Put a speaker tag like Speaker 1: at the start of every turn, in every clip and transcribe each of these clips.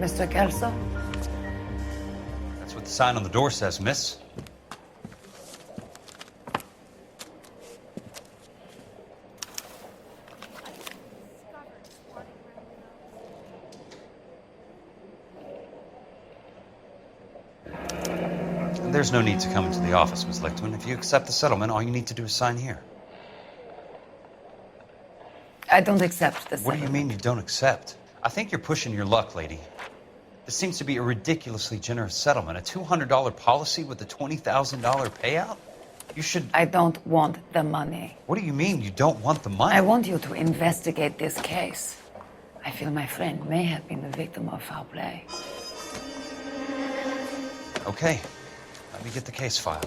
Speaker 1: Mr. Kelso?
Speaker 2: That's what the sign on the door says, miss. There's no need to come into the office, Miss Lichtman. If you accept the settlement, all you need to do is sign here.
Speaker 1: I don't accept this.
Speaker 2: What do you mean you don't accept? I think you're pushing your luck, lady. This seems to be a ridiculously generous settlement. A $200 policy with a $20,000 payout? You should...
Speaker 1: I don't want the money.
Speaker 2: What do you mean you don't want the money?
Speaker 1: I want you to investigate this case. I feel my friend may have been the victim of foul play.
Speaker 2: Okay. Let me get the case file.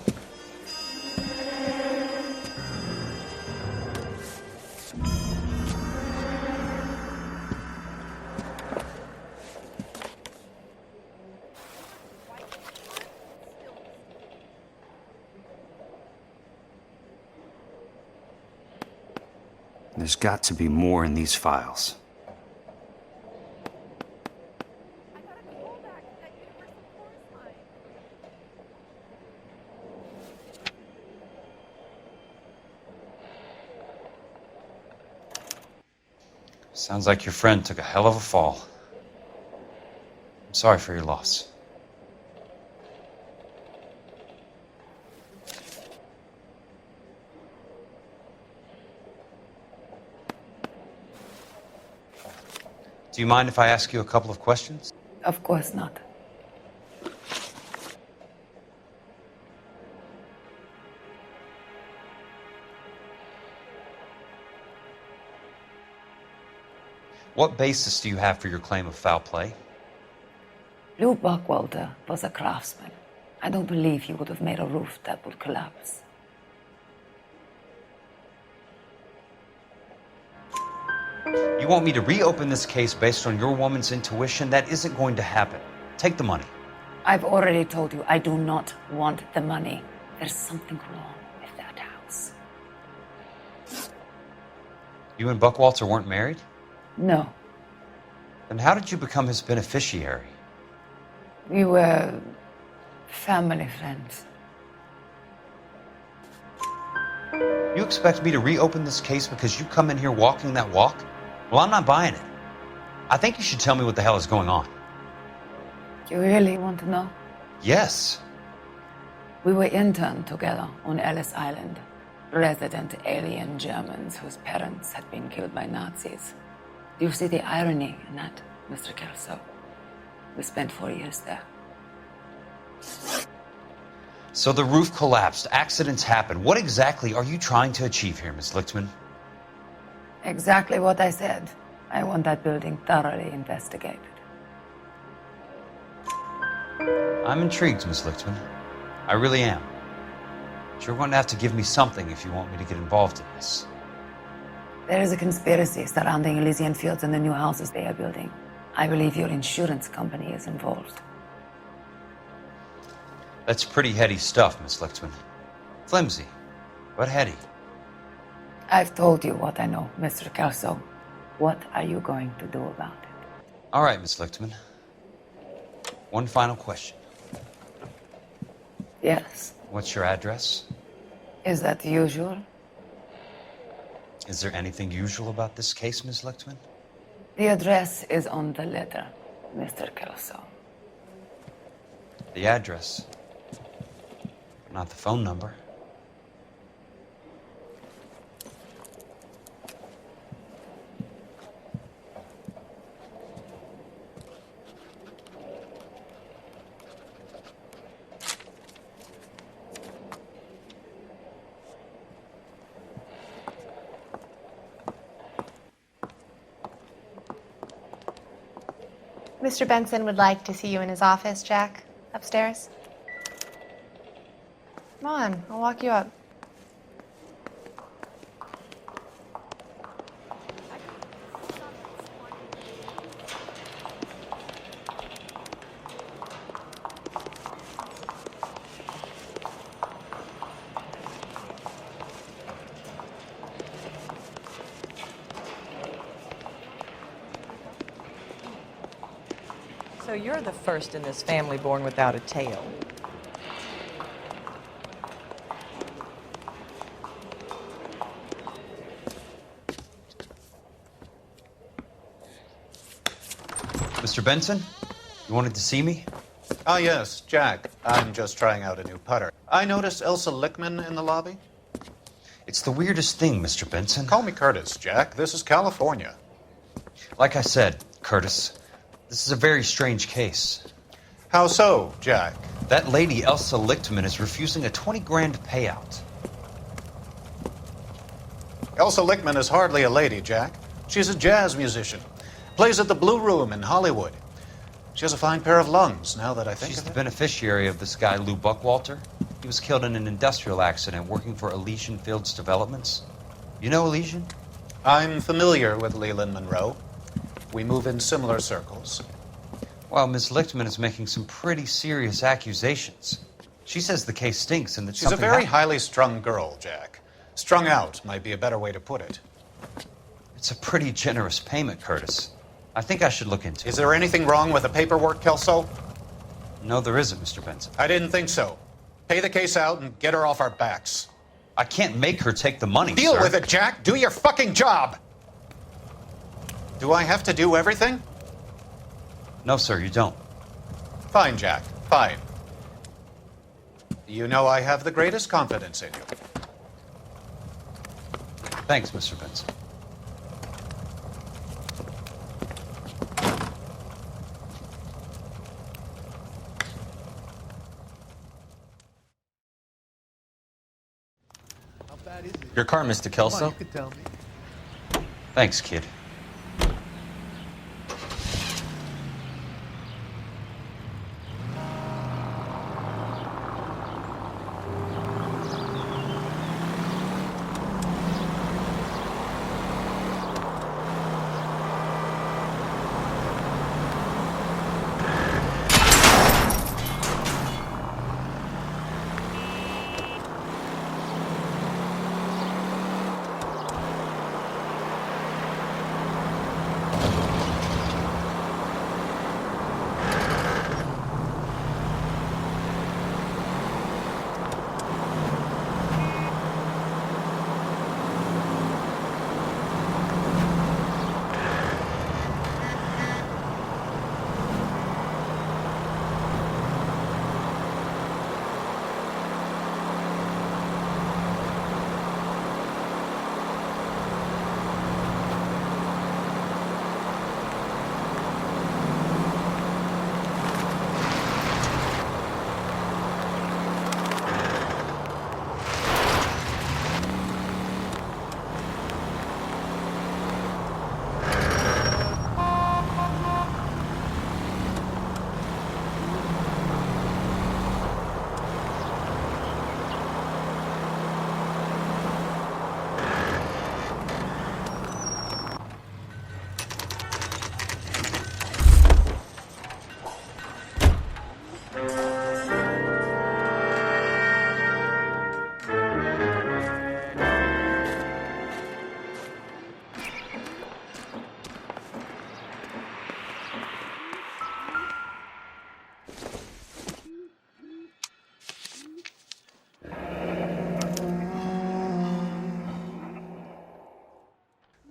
Speaker 3: There's got to be more in these files.
Speaker 2: Sounds like your friend took a hell of a fall. I'm sorry for your loss. Do you mind if I ask you a couple of questions?
Speaker 1: Of course not.
Speaker 2: What basis do you have for your claim of foul play?
Speaker 1: Lou Buckwalter was a craftsman. I don't believe he would have made a roof that would collapse.
Speaker 2: You want me to reopen this case based on your woman's intuition? That isn't going to happen. Take the money.
Speaker 1: I've already told you I do not want the money. There's something wrong with that house.
Speaker 2: You and Buckwalter weren't married?
Speaker 1: No.
Speaker 2: Then how did you become his beneficiary?
Speaker 1: We were family friends.
Speaker 2: You expect me to reopen this case because you come in here walking that walk? Well, I'm not buying it. I think you should tell me what the hell is going on.
Speaker 1: You really want to know?
Speaker 2: Yes.
Speaker 1: We were interned together on Ellis Island. Resident alien Germans whose parents had been killed by Nazis. Do you see the irony in that, Mr. Kelso? We spent 4 years there.
Speaker 2: So the roof collapsed, accidents happen. What exactly are you trying to achieve here, Miss Lichtman?
Speaker 1: Exactly what I said. I want that building thoroughly investigated.
Speaker 2: I'm intrigued, Miss Lichtman. I really am. But you're going to have to give me something if you want me to get involved in this.
Speaker 1: There is a conspiracy surrounding Elysian Fields and the new houses they are building. I believe your insurance company is involved.
Speaker 2: That's pretty heady stuff, Miss Lichtman. Flimsy, but heady.
Speaker 1: I've told you what I know, Mr. Kelso. What are you going to do about it?
Speaker 2: All right, Miss Lichtman. One final question.
Speaker 1: Yes.
Speaker 2: What's your address?
Speaker 1: Is that usual?
Speaker 2: Is there anything usual about this case, Miss Lichtman?
Speaker 1: The address is on the letter, Mr. Kelso.
Speaker 2: The address, not the phone number.
Speaker 4: Mr. Benson would like to see you in his office, Jack. Upstairs. Come on, I'll walk you up.
Speaker 5: So you're the first in this family born without a tail.
Speaker 2: Mr. Benson, you wanted to see me?
Speaker 6: Ah, yes, Jack. I'm just trying out a new putter. I noticed Elsa Lickman in the lobby.
Speaker 2: It's the weirdest thing, Mr. Benson.
Speaker 6: Call me Curtis, Jack. This is California.
Speaker 2: Like I said, Curtis, this is a very strange case.
Speaker 6: How so, Jack?
Speaker 2: That lady, Elsa Lichtman, is refusing a 20 grand payout.
Speaker 6: Elsa Lickman is hardly a lady, Jack. She's a jazz musician. Plays at the Blue Room in Hollywood. She has a fine pair of lungs, now that I think
Speaker 2: She's
Speaker 6: of
Speaker 2: the
Speaker 6: it.
Speaker 2: beneficiary of this guy, Lou Buckwalter. He was killed in an industrial accident working for Elysian Fields Developments. You know Elysian?
Speaker 6: I'm familiar with Leland Monroe. We move in similar circles.
Speaker 2: Well, Miss Lichtman is making some pretty serious accusations. She says the case stinks and that
Speaker 6: She's a
Speaker 2: something
Speaker 6: very
Speaker 2: happened.
Speaker 6: highly strung girl, Jack. Strung out might be a better way to put it.
Speaker 2: It's a pretty generous payment, Curtis. I think I should look into it.
Speaker 6: Is there anything wrong with the paperwork, Kelso?
Speaker 2: No, there isn't, Mr. Benson.
Speaker 6: I didn't think so. Pay the case out and get her off our backs.
Speaker 2: I can't make her take the money,
Speaker 6: Deal
Speaker 2: sir.
Speaker 6: with it, Jack. Do your fucking job. Do I have to do everything?
Speaker 2: No, sir, you don't.
Speaker 6: Fine, Jack. Fine. You know I have the greatest confidence in you.
Speaker 2: Thanks, Mr. Benson.
Speaker 7: Your car, Mr. Kelso.
Speaker 2: Thanks, kid.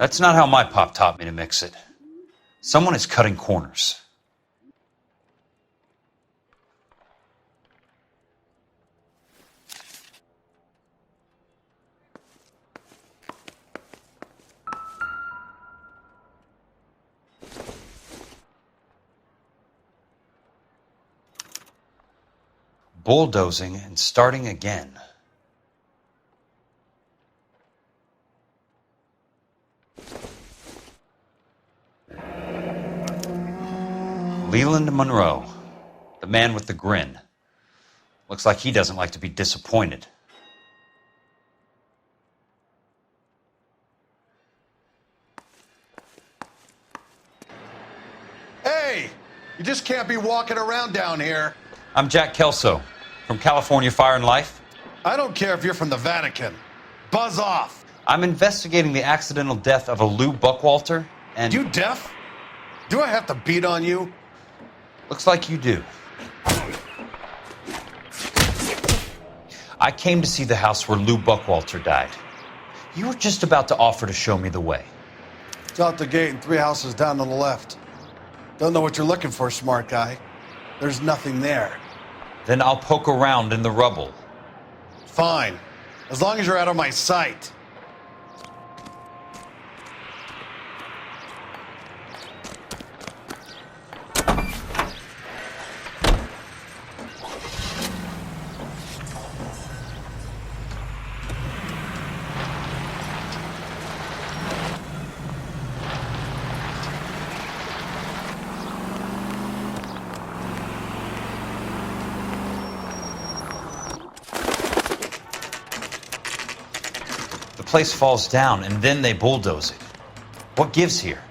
Speaker 2: That's not how my pop taught me to mix it. Someone is cutting corners. Bulldozing and starting again. Leland Monroe, the man with the grin. Looks like he doesn't like to be disappointed.
Speaker 8: Hey, you just can't be walking around down here.
Speaker 2: I'm Jack Kelso from California Fire and Life.
Speaker 8: I don't care if you're from the Vatican. Buzz off.
Speaker 2: I'm investigating the accidental death of a Lou Buckwalter and...
Speaker 8: You deaf? Do I have to beat on you?
Speaker 2: Looks like you do. I came to see the house where Lou Buckwalter died. You were just about to offer to show me the way.
Speaker 8: It's out the gate and 3 houses down on the left. Don't know what you're looking for, smart guy. There's nothing there.
Speaker 2: Then I'll poke around in the rubble.
Speaker 8: Fine. As long as you're out of my sight.
Speaker 2: The place falls down and then they bulldoze it. What gives here?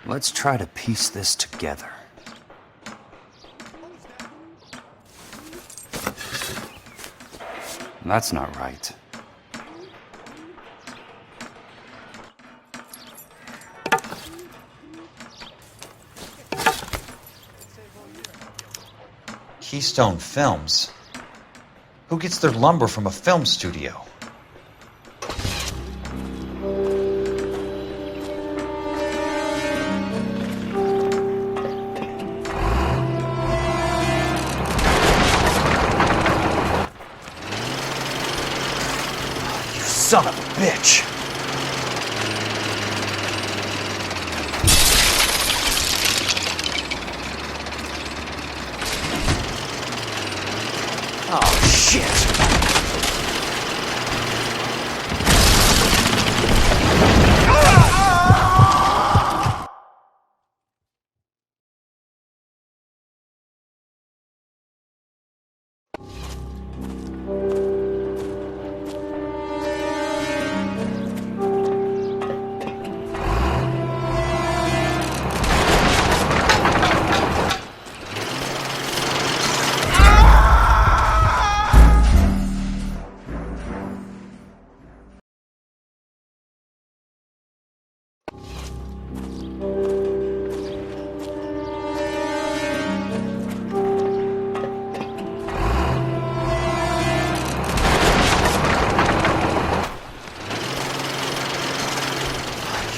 Speaker 3: Let's try to piece this together. That's not right.
Speaker 2: Keystone Films? Who gets their lumber from a film studio? Son of a bitch! Oh, shit!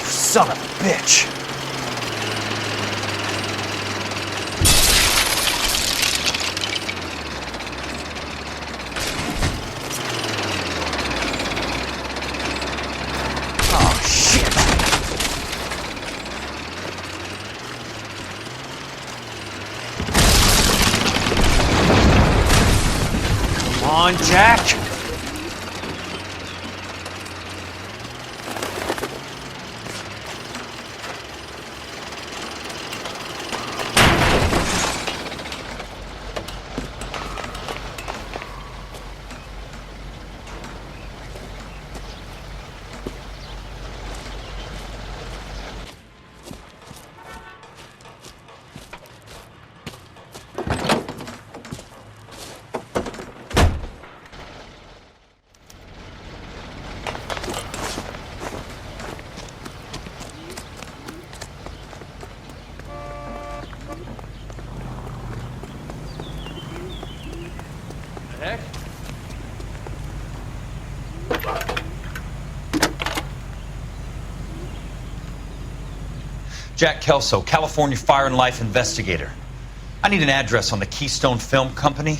Speaker 2: Son of a bitch! Oh, shit! Come on, Jack!
Speaker 7: Heck?
Speaker 2: Jack Kelso, California Fire and Life investigator. I need an address on the Keystone Film Company.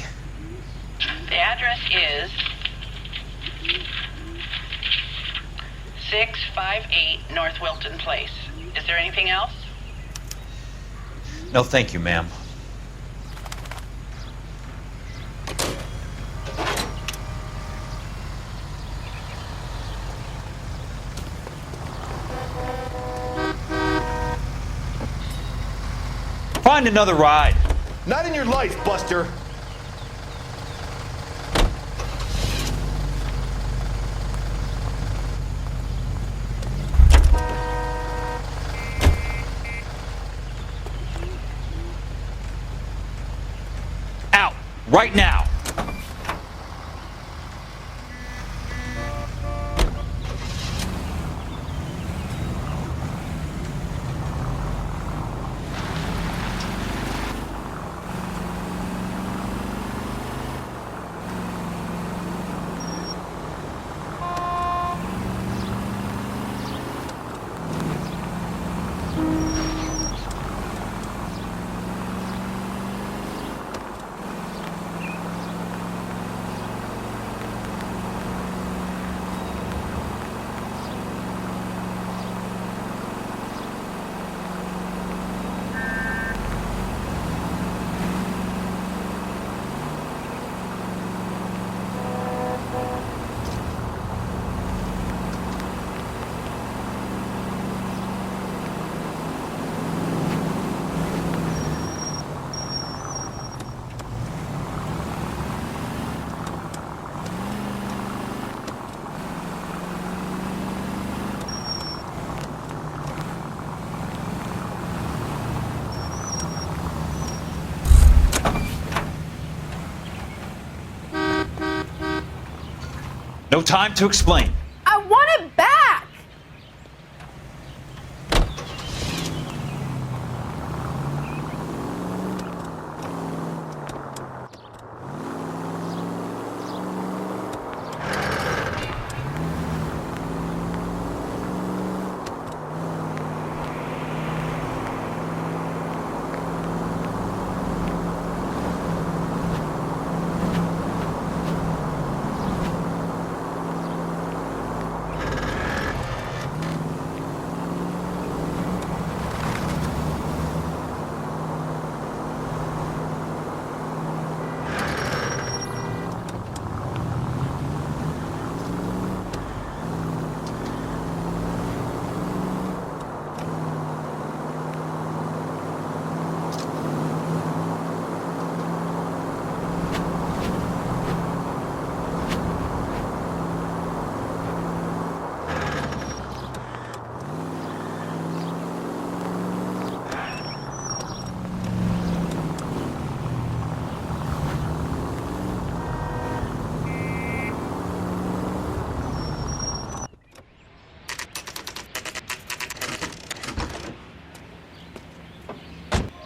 Speaker 9: The address is 658 North Wilton Place. Is there anything else?
Speaker 2: No, thank you, ma'am. Find another ride.
Speaker 7: Not in your life, Buster.
Speaker 2: Out, right now. No time to explain.
Speaker 4: I want it back!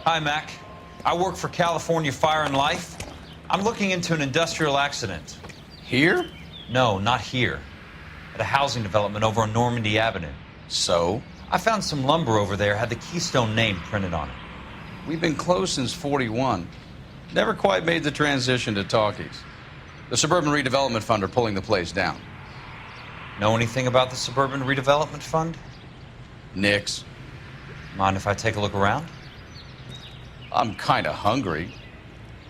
Speaker 2: Hi, Mac. I work for California Fire and Life. I'm looking into an industrial accident.
Speaker 3: Here?
Speaker 2: No, not here. At a housing development over on Normandy Avenue.
Speaker 3: So?
Speaker 2: I found some lumber over there, had the Keystone name printed on it.
Speaker 3: We've been closed since '41. Never quite made the transition to talkies. The Suburban Redevelopment Fund are pulling the place down.
Speaker 2: Know anything about the Suburban Redevelopment Fund?
Speaker 3: Nix.
Speaker 2: Mind if I take a look around?
Speaker 3: I'm kind of hungry.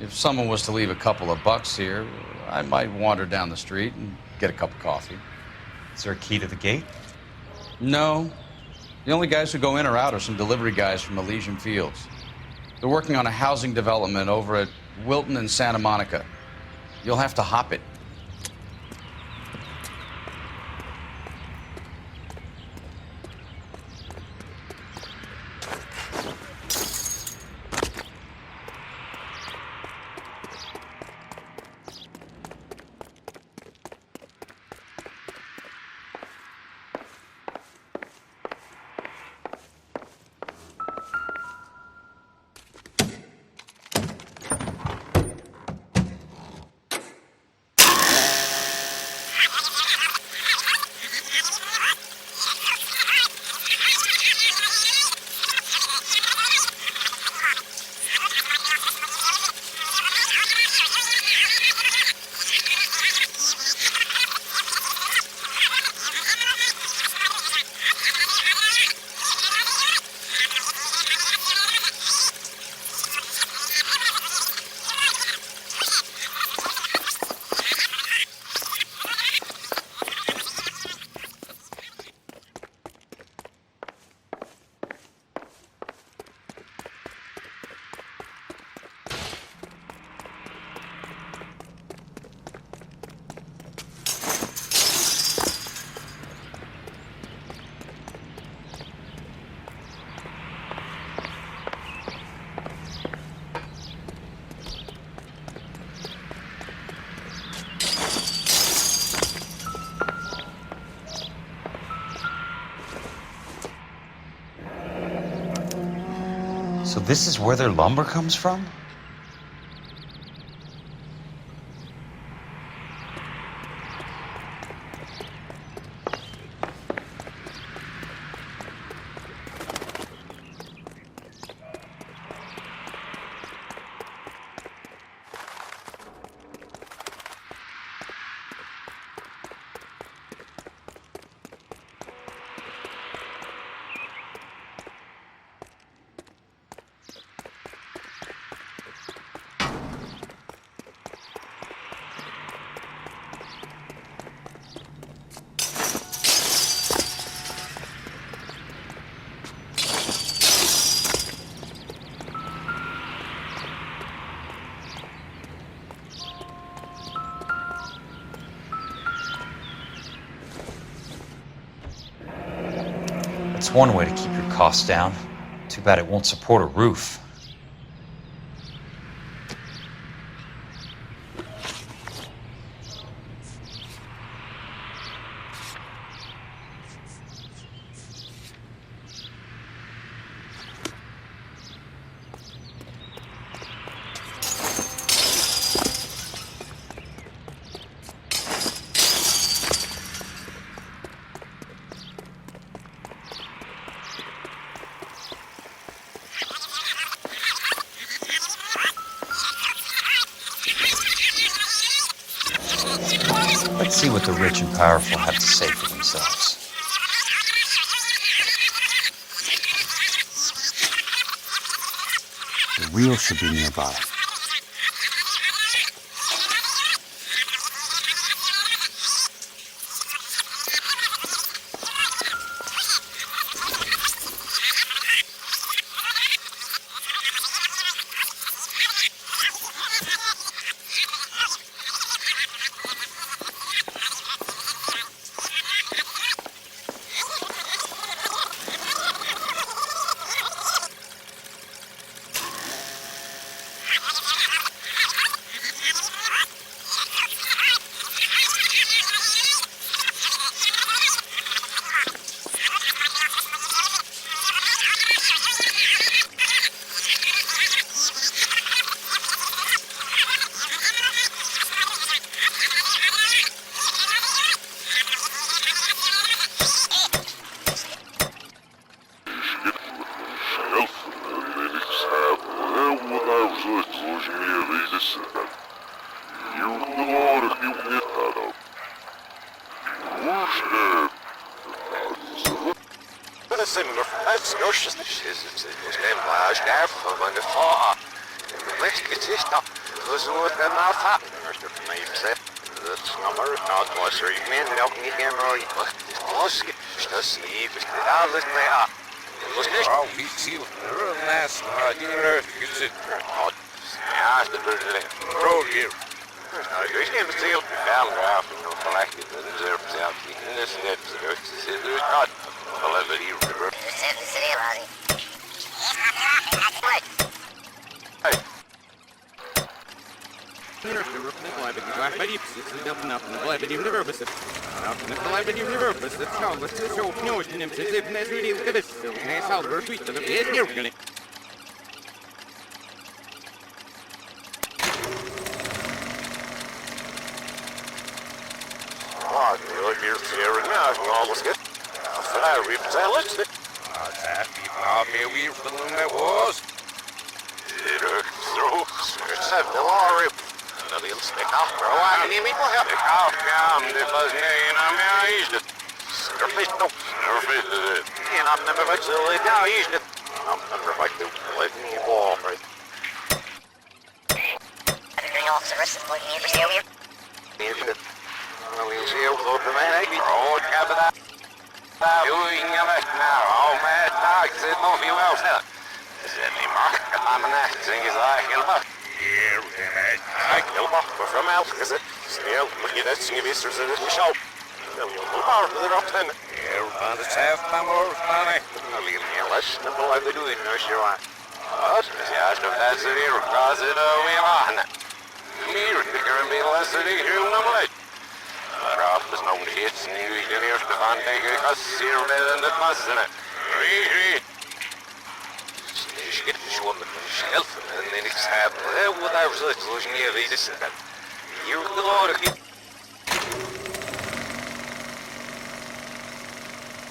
Speaker 3: If someone was to leave a couple of bucks here, I might wander down the street and get a cup of coffee.
Speaker 2: Is there a key to the gate?
Speaker 3: No. The only guys who go in or out are some delivery guys from Elysian Fields. They're working on a housing development over at Wilton and Santa Monica. You'll have to hop it.
Speaker 2: So this is where their lumber comes from? It's one way to keep your costs down. Too bad it won't support a roof. Let's see what the rich and powerful have to say for themselves.
Speaker 10: The wheel should be nearby.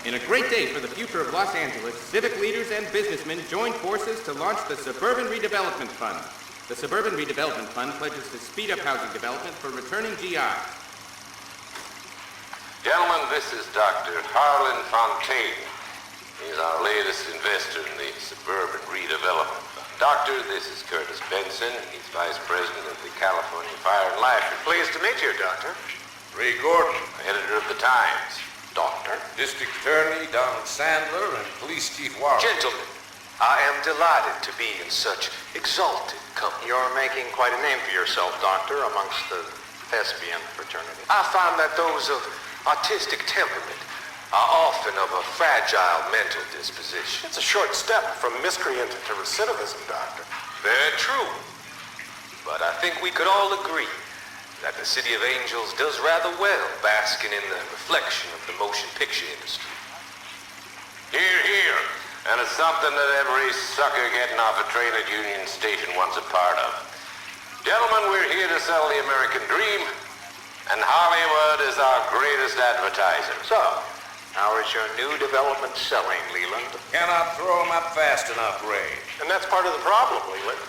Speaker 10: In a great day for the future of Los Angeles, civic leaders and businessmen joined forces to launch the Suburban Redevelopment Fund. The Suburban Redevelopment Fund pledges to speed up housing development for returning GIs.
Speaker 11: Gentlemen, this is Dr. Harlan Fontaine. He's our latest investor in the Suburban Redevelopment Fund. Doctor, this is Curtis Benson. He's Vice President of the California Fire and Life.
Speaker 6: Pleased to meet you, Doctor.
Speaker 11: Ray Gordon, editor of the Times. Doctor. District Attorney Donald Sandler and Police Chief Warren.
Speaker 12: Gentlemen, I am delighted to be in such exalted company.
Speaker 6: You're making quite a name for yourself, Doctor, amongst the thespian fraternity.
Speaker 12: I find that those of artistic temperament are often of a fragile mental disposition.
Speaker 6: It's a short step from miscreant to recidivism, Doctor.
Speaker 12: Very true. But I think we could all agree that the City of Angels does rather well basking in the reflection of the motion picture industry.
Speaker 11: Hear, hear. And it's something that every sucker getting off a train at Union Station wants a part of. Gentlemen, we're here to sell the American dream, and Hollywood is our greatest advertiser.
Speaker 12: So, how is your new development selling, Leland?
Speaker 11: Cannot throw them up fast enough, Ray.
Speaker 6: And that's part of the problem, Leland.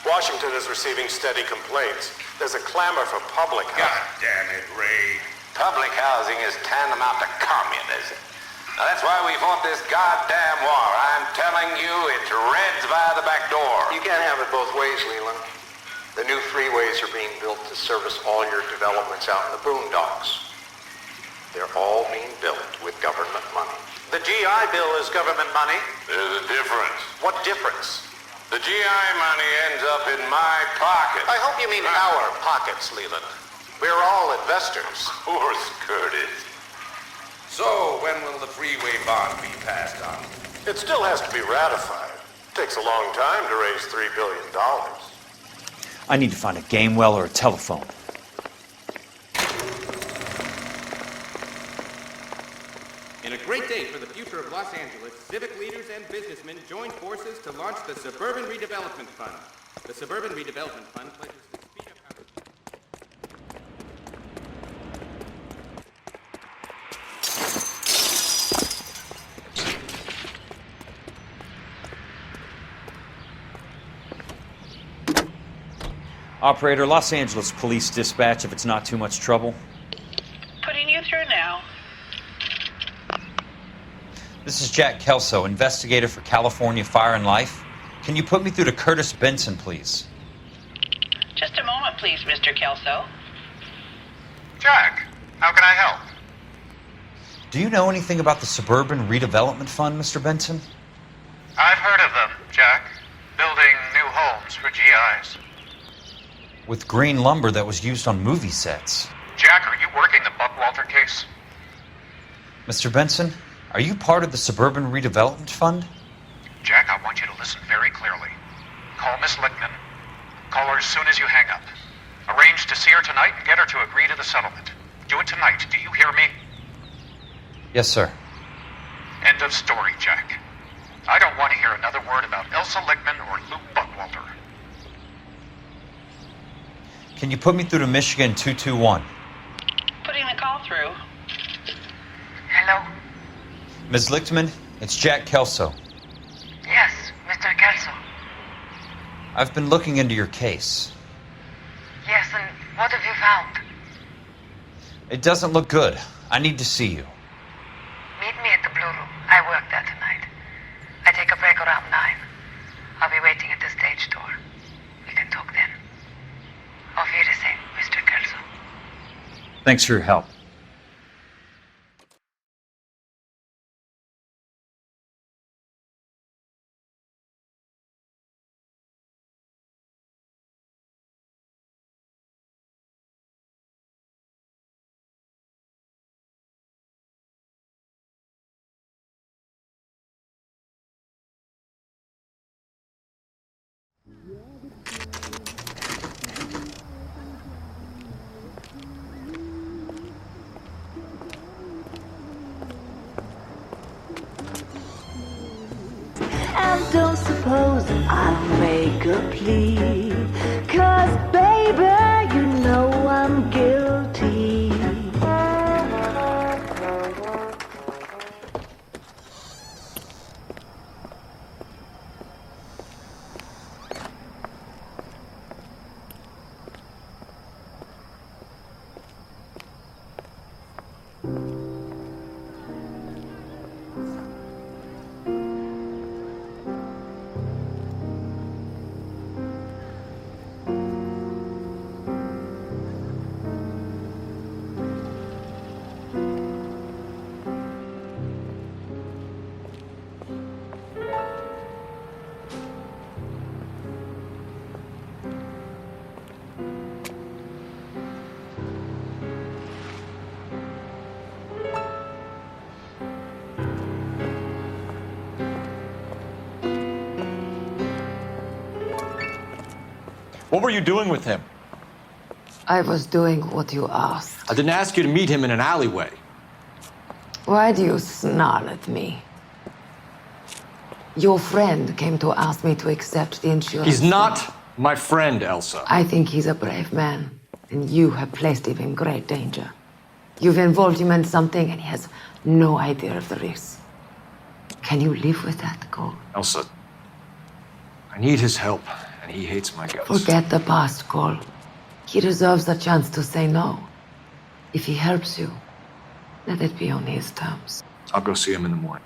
Speaker 6: Washington is receiving steady complaints. There's a clamor for public housing.
Speaker 11: God damn it, Ray. Public housing is tantamount to communism. Now, that's why we fought this goddamn war. I'm telling you, it's Reds via the back door.
Speaker 12: You can't have it both ways, Leland. The new freeways are being built to service all your developments out in the boondocks. They're all being built with government money.
Speaker 6: The GI Bill is government money.
Speaker 11: There's a difference.
Speaker 6: What difference?
Speaker 11: The GI money ends up in my pocket.
Speaker 6: I hope you mean our pockets, Leland. We're all investors.
Speaker 11: Of course, Curtis. So, when will the freeway bond be passed on?
Speaker 6: It still has to be ratified. It takes a long time to raise $3 billion.
Speaker 2: I need to find a game well or a telephone.
Speaker 10: In a great day for the future of Los Angeles, civic leaders and businessmen joined forces to launch the Suburban Redevelopment Fund. The Suburban Redevelopment Fund pledges to speed up housing.
Speaker 2: Operator, Los Angeles Police Dispatch, if it's not too much trouble.
Speaker 9: Putting you through now.
Speaker 2: This is Jack Kelso, investigator for California Fire and Life. Can you put me through to Curtis Benson, please?
Speaker 9: Just a moment, please, Mr. Kelso.
Speaker 6: Jack, how can I help?
Speaker 2: Do you know anything about the Suburban Redevelopment Fund, Mr. Benson?
Speaker 6: I've heard of them, Jack. Building new homes for GIs.
Speaker 2: With green lumber that was used on movie sets.
Speaker 6: Jack, are you working the Buckwalter case?
Speaker 2: Mr. Benson, are you part of the Suburban Redevelopment Fund?
Speaker 6: Jack, I want you to listen very clearly. Call Miss Lichtman. Call her as soon as you hang up. Arrange to see her tonight and get her to agree to the settlement. Do it tonight. Do you hear me?
Speaker 2: Yes, sir.
Speaker 6: End of story, Jack. I don't want to hear another word about Elsa Lichtman or Luke Buckwalter.
Speaker 2: Can you put me through to Michigan 221?
Speaker 9: Putting the call through.
Speaker 13: Hello?
Speaker 2: Ms. Lichtman, it's Jack Kelso.
Speaker 13: Yes, Mr. Kelso.
Speaker 2: I've been looking into your case.
Speaker 13: Yes, and what have you found?
Speaker 2: It doesn't look good. I need to see you.
Speaker 13: Meet me at the Blue Room. I work there tonight. I take a break around 9. I'll be waiting at the stage door. We can talk then. Auf Wiedersehen, Mr. Kelso.
Speaker 2: Thanks for your help.
Speaker 14: And don't suppose that
Speaker 7: What were you doing with him?
Speaker 1: I was doing what you asked.
Speaker 7: I didn't ask you to meet him in an alleyway.
Speaker 1: Why do you snarl at me? Your friend came to ask me to accept the insurance.
Speaker 7: He's not my friend, Elsa.
Speaker 1: I think he's a brave man, and you have placed him in great danger. You've involved him in something, and he has no idea of the risk. Can you live with that, Cole?
Speaker 7: Elsa, I need his help, and he hates my guts.
Speaker 1: Forget the past, Cole. He deserves a chance to say no. If he helps you, let it be on his terms.
Speaker 7: I'll go see him in the morning.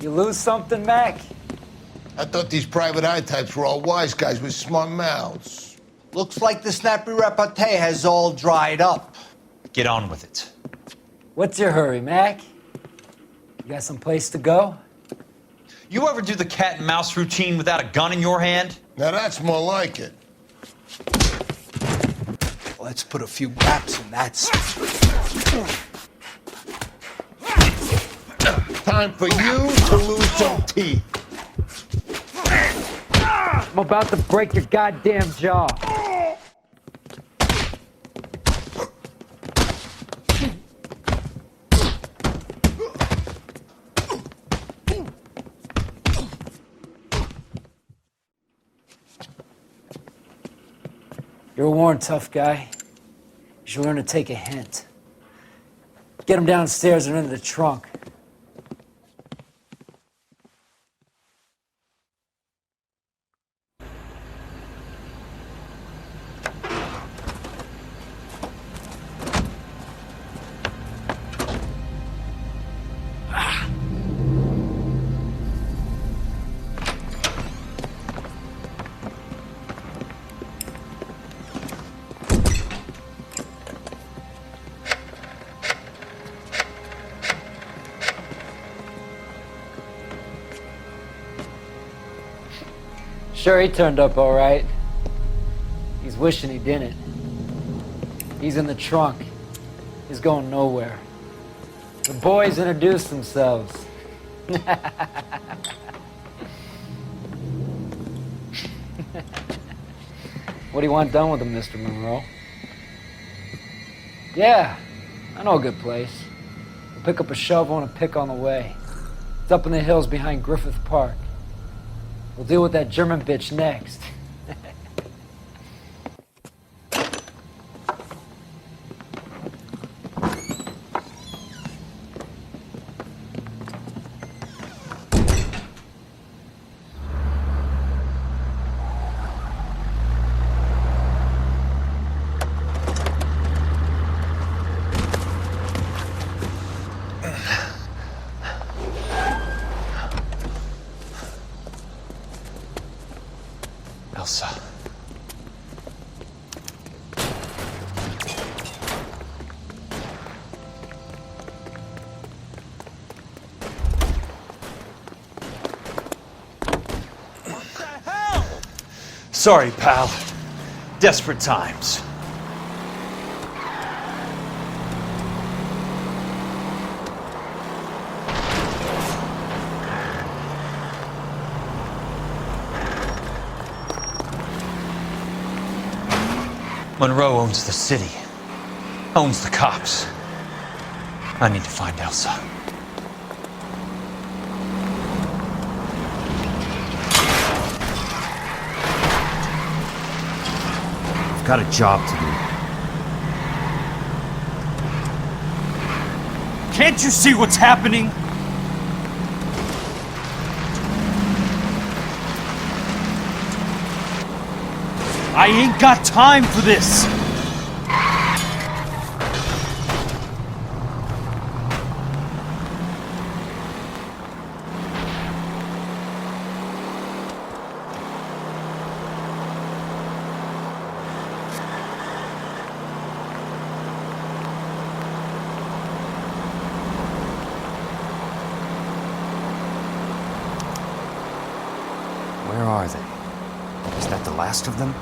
Speaker 14: You lose something, Mac?
Speaker 15: I thought these private eye types were all wise guys with smart mouths.
Speaker 14: Looks like the snappy repartee has all dried up.
Speaker 2: Get on with it.
Speaker 14: What's your hurry, Mac? You got some place to go?
Speaker 2: You ever do the cat and mouse routine without a gun in your hand?
Speaker 15: Now that's more like it.
Speaker 14: Let's put a few gaps in that.
Speaker 15: Time for you to lose some teeth.
Speaker 14: I'm about to break your goddamn jaw. You're a worn, tough guy. You should learn to take a hint. Get him downstairs and into the trunk. Sure, he turned up all right. He's wishing he didn't. He's in the trunk. He's going nowhere. The boys introduced themselves. What do you want done with him, Mr. Monroe? Yeah, I know a good place. We'll pick up a shovel and a pick on the way. It's up in the hills behind Griffith Park. We'll deal with that German bitch next.
Speaker 2: Elsa.
Speaker 16: What the hell?
Speaker 2: Sorry, pal. Desperate times. Monroe owns the city, owns the cops. I need to find Elsa.
Speaker 7: I've got a job to do.
Speaker 16: Can't you see what's happening? I ain't got time for this!
Speaker 7: Where are they? Is that the last of them?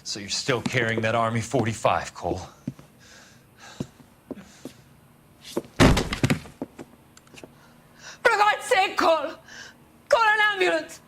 Speaker 2: So you're still carrying that Army 45, Cole?
Speaker 1: For God's sake, Cole! Call an ambulance!